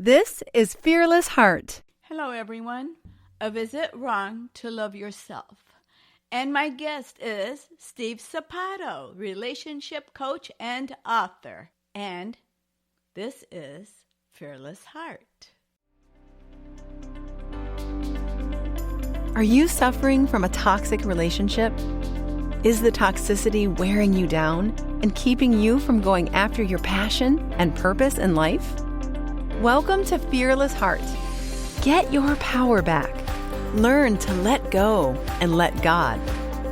This is Fearless Heart. Hello, everyone. Is it wrong to love yourself? And my guest is Steve Sapato, relationship coach and author. And this is Fearless Heart. Are you suffering from a toxic relationship? Is the toxicity wearing you down and keeping you from going after your passion and purpose in life? Welcome to Fearless Heart. Get your power back. Learn to let go and let God.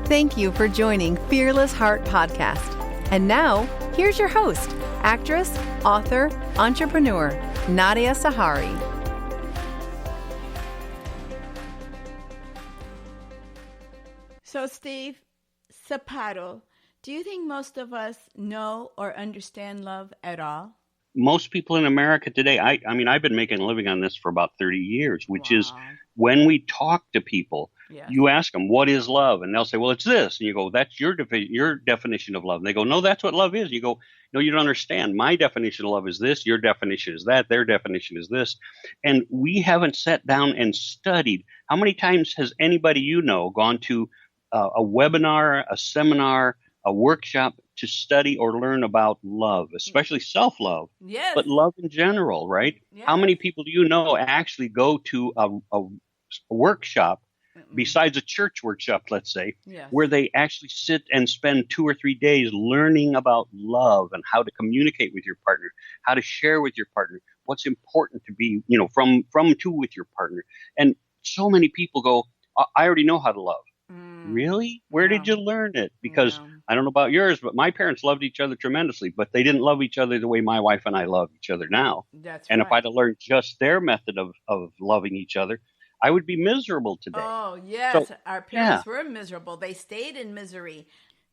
Thank you for joining Fearless Heart Podcast. And now, here's your host, actress, author, entrepreneur, Nadia Sahari. So, Steve Sapato, do you think most of us know or understand love at all? Most people in America today, I mean, I've been making a living on this for about 30 years, which is Wow. when we talk to people, Yes. you ask them, what is love? And they'll say, well, it's this. And you go, that's your definition of love. And they go, no, that's what love is. You go, no, you don't understand. My definition of love is this. Your definition is that. Their definition is this. And we haven't sat down and studied. How many times has anybody you know gone to a webinar, a seminar, a workshop to study or learn about love, especially self-love, Yes. but love in general, right? Yes. How many people do you know actually go to a workshop besides a church workshop, let's say, Yes. where they actually sit and spend 2 or 3 days learning about love and how to communicate with your partner, how to share with your partner, what's important to be, from to with your partner. And so many people go, I already know how to love. Really? Where did you learn it? Because I don't know about yours, but my parents loved each other tremendously, but they didn't love each other the way my wife and I love each other now. That's And right. if I'd have learned just their method of loving each other, I would be miserable today. Oh, yes. So, Our parents were miserable. They stayed in misery.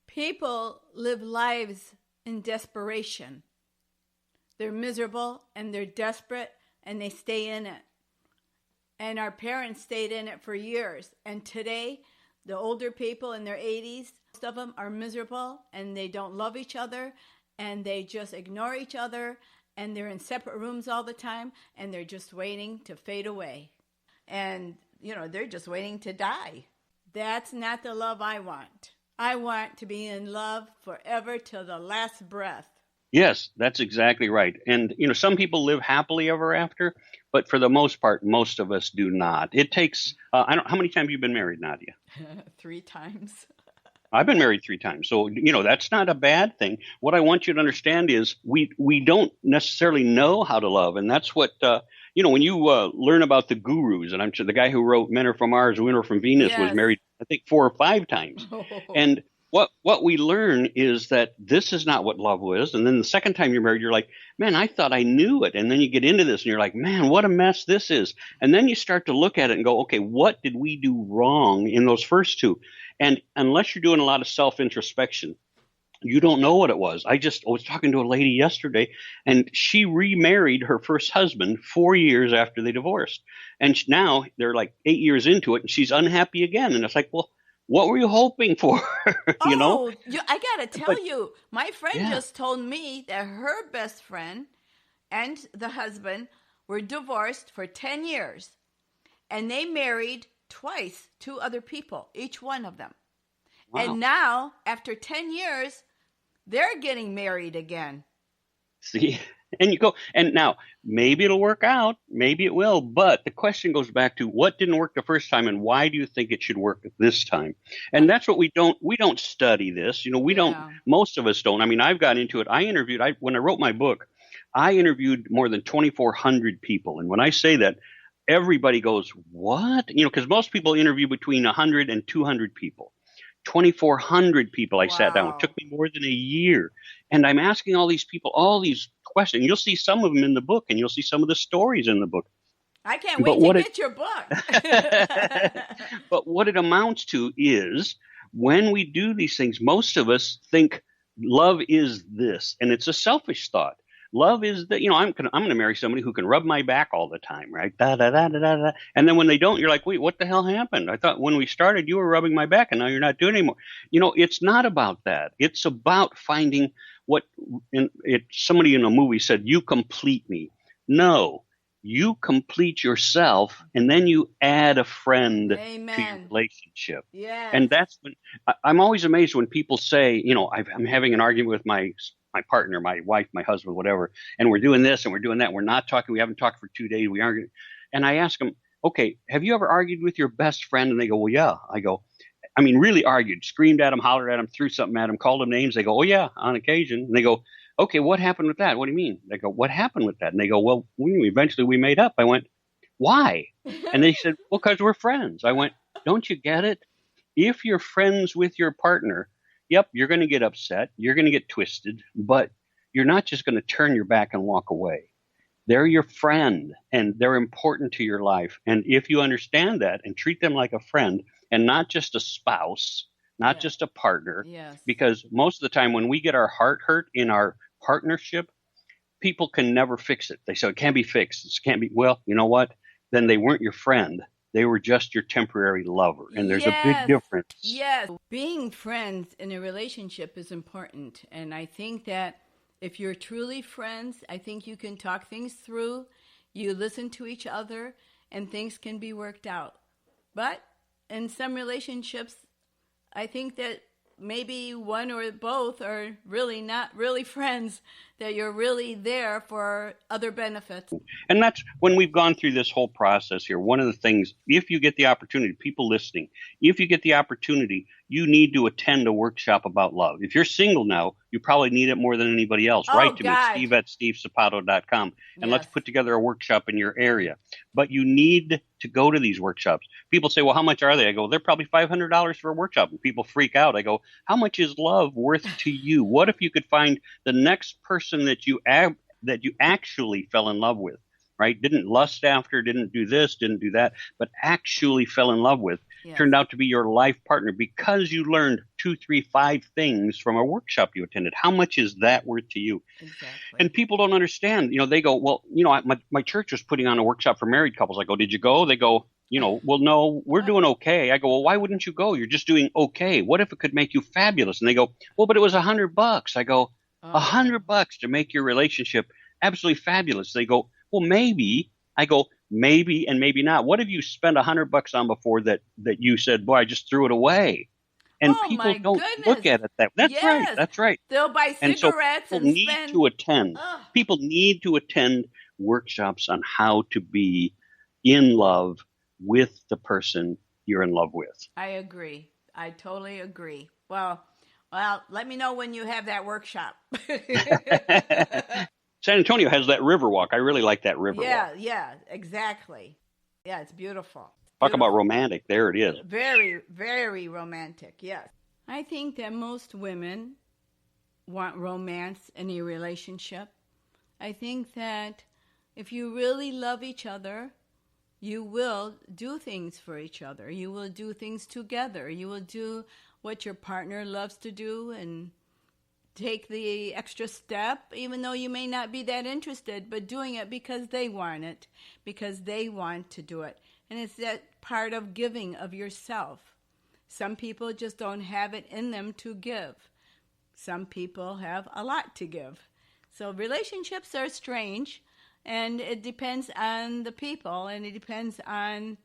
People live lives in desperation. They're miserable and they're desperate and they stay in it. And our parents stayed in it for years. And today, the older people in their 80s, most of them are miserable and they don't love each other and they just ignore each other and they're in separate rooms all the time and they're just waiting to fade away. And, they're just waiting to die. That's not the love I want. I want to be in love forever till the last breath. Yes, that's exactly right. And, some people live happily ever after, but for the most part, most of us do not. It takes, how many times have you been married, Nadia? 3 times. I've been married 3 times. So, that's not a bad thing. What I want you to understand is we don't necessarily know how to love. And that's what, when you learn about the gurus, and I'm sure the guy who wrote Men Are From Mars, Women Are From Venus was Yes. married, I think, 4 or 5 times. And what we learn is that this is not what love was. And then the second time you're married, you're like, man, I thought I knew it. And then you get into this and you're like, man, what a mess this is. And then you start to look at it and go, okay, what did we do wrong in those first 2? And unless you're doing a lot of self-introspection, you don't know what it was. I was talking to a lady yesterday, and she remarried her first husband 4 years after they divorced. And now they're like 8 years into it, and she's unhappy again. And it's like, well, what were you hoping for? I got to tell you, my friend Yeah. just told me that her best friend and the husband were divorced for 10 years. And they married twice, 2 other people, each one of them. Wow. And now, after 10 years, they're getting married again. See, and you go, and now maybe it'll work out, maybe it will, but the question goes back to what didn't work the first time and why do you think it should work this time? And that's what we don't study this. Most of us don't. I mean, I've got into it. When I wrote my book, I interviewed more than 2,400 people. And when I say that, everybody goes, what? Because most people interview between 100 and 200 people. 2,400 people I sat down with. It took me more than a year. And I'm asking all these people all these questions. You'll see some of them in the book, and you'll see some of the stories in the book. I can't wait to get your book. But what it amounts to is when we do these things, most of us think love is this, and it's a selfish thought. Love is that, I'm going to marry somebody who can rub my back all the time, right? Da, da, da, da, da, da. And then when they don't, you're like, wait, what the hell happened? I thought when we started, you were rubbing my back and now you're not doing it anymore. It's not about that. It's about finding somebody in a movie said, you complete me. No, you complete yourself, and then you add a friend to your Amen. relationship. Yes. And that's when I'm always amazed when people say, I'm having an argument with my partner, my wife, my husband, whatever, and we're doing this and we're doing that. We're not talking. We haven't talked for 2 days. We aren't. And I ask them, okay, have you ever argued with your best friend? And they go, well, yeah. I go, I mean, really argued, screamed at them, hollered at them, threw something at them, called them names. They go, oh, yeah, on occasion. And they go, okay, what happened with that? What do you mean? They go, what happened with that? And they go, well, eventually we made up. I went, why? And they said, well, because we're friends. I went, don't you get it? If you're friends with your partner, yep, you're going to get upset. You're going to get twisted, but you're not just going to turn your back and walk away. They're your friend, and they're important to your life. And if you understand that and treat them like a friend and not just a spouse, not just a partner, because most of the time when we get our heart hurt in our partnership, people can never fix it. They say it can't be fixed. It can't be. Well, you know what? Then they weren't your friend. They were just your temporary lover. And there's a big difference. Yes. Being friends in a relationship is important. And I think that if you're truly friends, I think you can talk things through, you listen to each other, and things can be worked out. But in some relationships, I think that maybe one or both are really not really friends, that you're really there for other benefits. And that's when we've gone through this whole process here. One of the things, if you get the opportunity, people listening, if you get the opportunity, you need to attend a workshop about love. If you're single now, you probably need it more than anybody else. Write to me, Steve at stevesapato.com, and let's put together a workshop in your area. But you need to go to these workshops. People say, well, how much are they? I go, they're probably $500 for a workshop. And people freak out. I go, how much is love worth to you? What if you could find the next person that you actually fell in love with, right? Didn't lust after, didn't do this, didn't do that, but actually fell in love with, turned out to be your life partner because you learned 2, 3, 5 things from a workshop you attended. How much is that worth to you? Exactly. And people don't understand. They go, well, my church was putting on a workshop for married couples. I go, did you go? They go, well, no, we're doing okay. I go, well, why wouldn't you go? You're just doing okay. What if it could make you fabulous? And they go, well, but it was $100. I go, $100 to make your relationship absolutely fabulous. They go, well, maybe. I go, maybe and maybe not. What have you spent $100 on before that you said, boy, I just threw it away? And people don't look at it that way. That's right. That's right. They'll buy cigarettes and people need to attend. People need to attend workshops on how to be in love with the person you're in love with. I agree. I totally agree. Well, let me know when you have that workshop. San Antonio has that river walk. I really like that river walk. Yeah, exactly. Yeah, it's beautiful. Talk about romantic. There it is. Very, very romantic, yes. I think that most women want romance in a relationship. I think that if you really love each other, you will do things for each other. You will do things together. You will do what your partner loves to do and take the extra step, even though you may not be that interested, but doing it because they want it, because they want to do it. And it's that part of giving of yourself. Some people just don't have it in them to give. Some people have a lot to give. So relationships are strange, and it depends on the people, and it depends on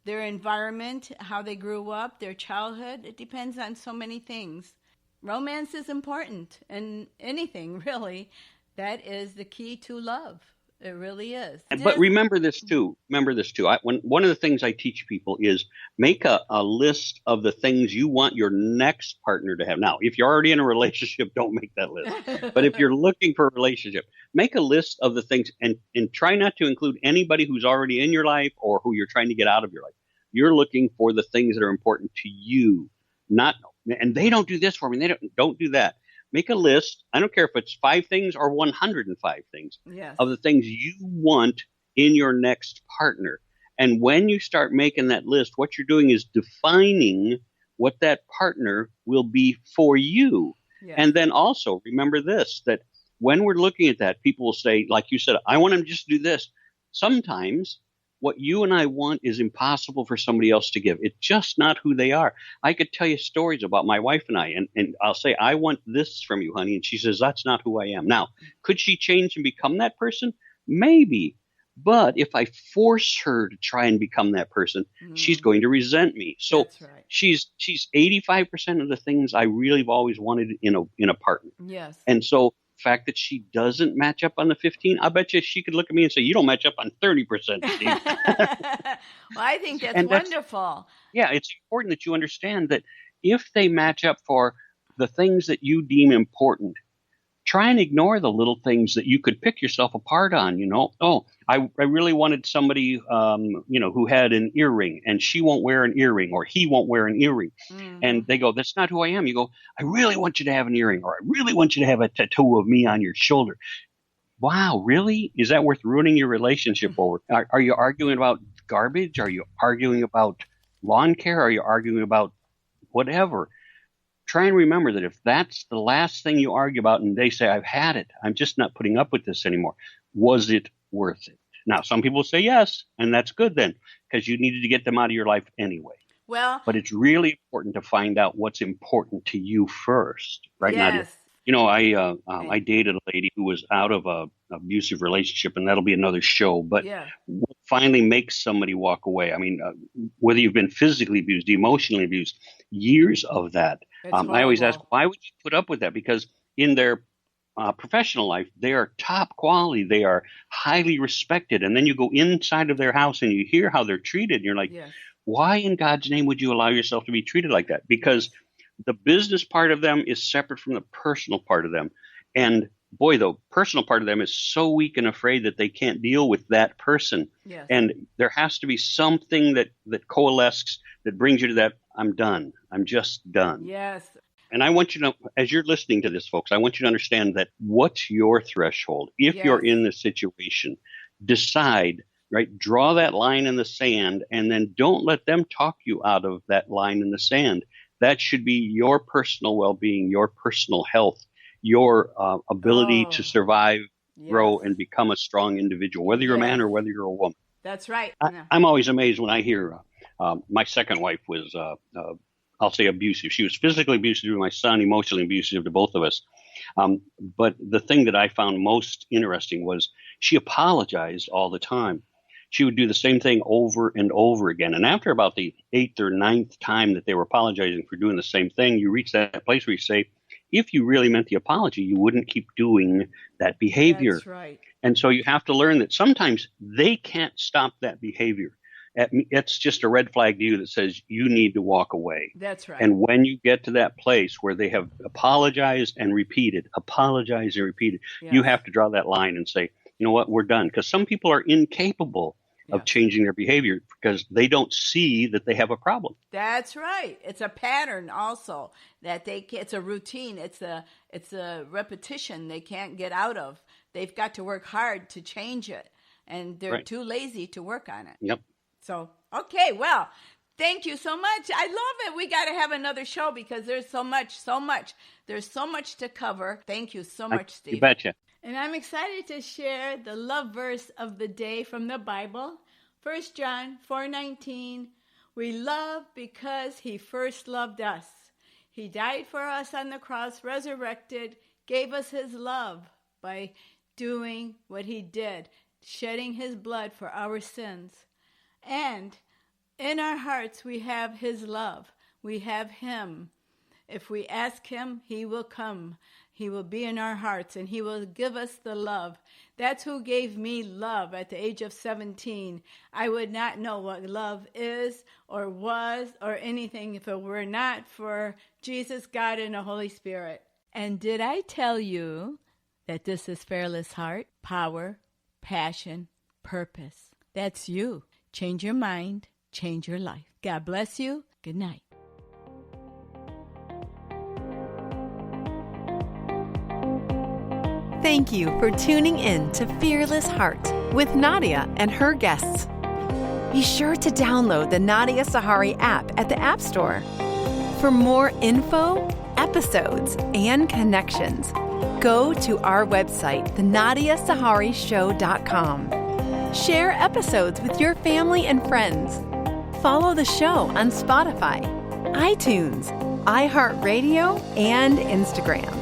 their environment, how they grew up, their childhood. It depends on so many things. Romance is important in anything, really. That is the key to love. It really is. But remember this too. One of the things I teach people is make a list of the things you want your next partner to have. Now, if you're already in a relationship, don't make that list. But if you're looking for a relationship, make a list of the things and try not to include anybody who's already in your life or who you're trying to get out of your life. You're looking for the things that are important to you, and they don't do this for me. They don't do that. Make a list. I don't care if it's 5 things or 105 things of the things you want in your next partner. And when you start making that list, what you're doing is defining what that partner will be for you. Yes. And then also remember this, that when we're looking at that, people will say, like you said, I want him to just do this. Sometimes what you and I want is impossible for somebody else to give. It's just not who they are. I could tell you stories about my wife and I, and I'll say, I want this from you, honey. And she says, that's not who I am. Now, could she change and become that person? Maybe. But if I force her to try and become that person, she's going to resent me. So That's right. she's 85% of the things I really have always wanted in a partner. Yes. And so the fact that she doesn't match up on the 15, I bet you she could look at me and say, you don't match up on 30%, Steve. Well, I think that's And wonderful. yeah, it's important that you understand that if they match up for the things that you deem important, try and ignore the little things that you could pick yourself apart on. Oh, I really wanted somebody, who had an earring, and she won't wear an earring, or he won't wear an earring. And they go, that's not who I am. You go, I really want you to have an earring, or I really want you to have a tattoo of me on your shoulder. Wow, really? Is that worth ruining your relationship over? Are you arguing about garbage? Are you arguing about lawn care? Are you arguing about whatever? Try and remember that if that's the last thing you argue about and they say, I've had it, I'm just not putting up with this anymore, was it worth it? Now, some people say yes, and that's good then, because you needed to get them out of your life anyway. Well, but it's really important to find out what's important to you first, right? Yes. I dated a lady who was out of a abusive relationship, and that'll be another show. But what finally makes somebody walk away? I mean, whether you've been physically abused, emotionally abused, years of that. I always ask, why would you put up with that? Because in their professional life, they are top quality. They are highly respected. And then you go inside of their house and you hear how they're treated. And you're like, why in God's name would you allow yourself to be treated like that? Because the business part of them is separate from the personal part of them. And boy, the personal part of them is so weak and afraid that they can't deal with that person. And there has to be something that coalesces that brings you to that, I'm done. I'm just done. Yes. And I want you to, as you're listening to this, folks, I want you to understand that what's your threshold? If you're in this situation, decide, right? Draw that line in the sand, and then don't let them talk you out of that line in the sand. That should be your personal well-being, your personal health, your ability to survive, grow, and become a strong individual, whether you're a man or whether you're a woman. That's right. I'm always amazed when I hear my second wife was, I'll say, abusive. She was physically abusive to my son, emotionally abusive to both of us. But the thing that I found most interesting was she apologized all the time. She would do the same thing over and over again. And after about the 8th or 9th time that they were apologizing for doing the same thing, you reach that place where you say, if you really meant the apology, you wouldn't keep doing that behavior. That's right. And so you have to learn that sometimes they can't stop that behavior. It's just a red flag to you that says you need to walk away. That's right. And when you get to that place where they have apologized and repeated, you have to draw that line and say, you know what, we're done. Because some people are incapable of changing their behavior because they don't see that they have a problem. That's right. It's a pattern also that it's a routine. It's a repetition they can't get out of. They've got to work hard to change it, and they're too lazy to work on it. Yep. So, okay, well, thank you so much. I love it. We got to have another show because there's so much. There's so much to cover. Thank you so much, Steve. You betcha. And I'm excited to share the love verse of the day from the Bible. 1 John 4:19. We love because he first loved us. He died for us on the cross, resurrected, gave us his love by doing what he did, shedding his blood for our sins. And in our hearts, we have his love. We have him. If we ask him, he will come. He will be in our hearts, and he will give us the love. That's who gave me love at the age of 17. I would not know what love is or was or anything if it were not for Jesus, God, and the Holy Spirit. And did I tell you that this is Fearless Heart? Power, passion, purpose. That's you. Change your mind, change your life. God bless you. Good night. Thank you for tuning in to Fearless Heart with Nadia and her guests. Be sure to download the Nadia Sahari app at the App Store. For more info, episodes, and connections, go to our website, thenadiasaharishow.com. Share episodes with your family and friends. Follow the show on Spotify, iTunes, iHeartRadio, and Instagram.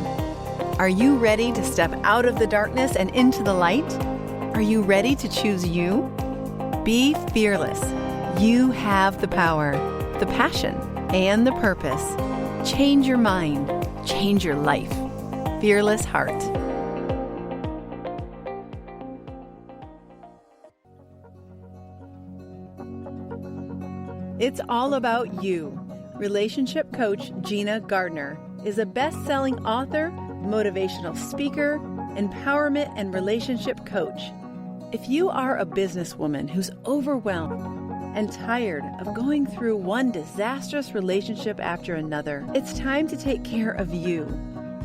Are you ready to step out of the darkness and into the light? Are you ready to choose you? Be fearless. You have the power, the passion, and the purpose. Change your mind. Change your life. Fearless Heart. It's all about you. Relationship coach Gina Gardner is a best-selling author, motivational speaker, empowerment and relationship coach. If you are a businesswoman who's overwhelmed and tired of going through one disastrous relationship after another, it's time to take care of you.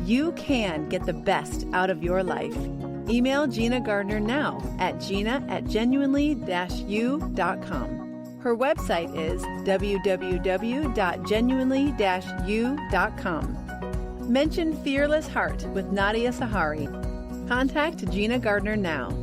You can get the best out of your life. Email Gina Gardner now at gina@genuinely-u.com. Her website is www.genuinely-u.com. Mention Fearless Heart with Nadia Sahari. Contact Gina Gardner now.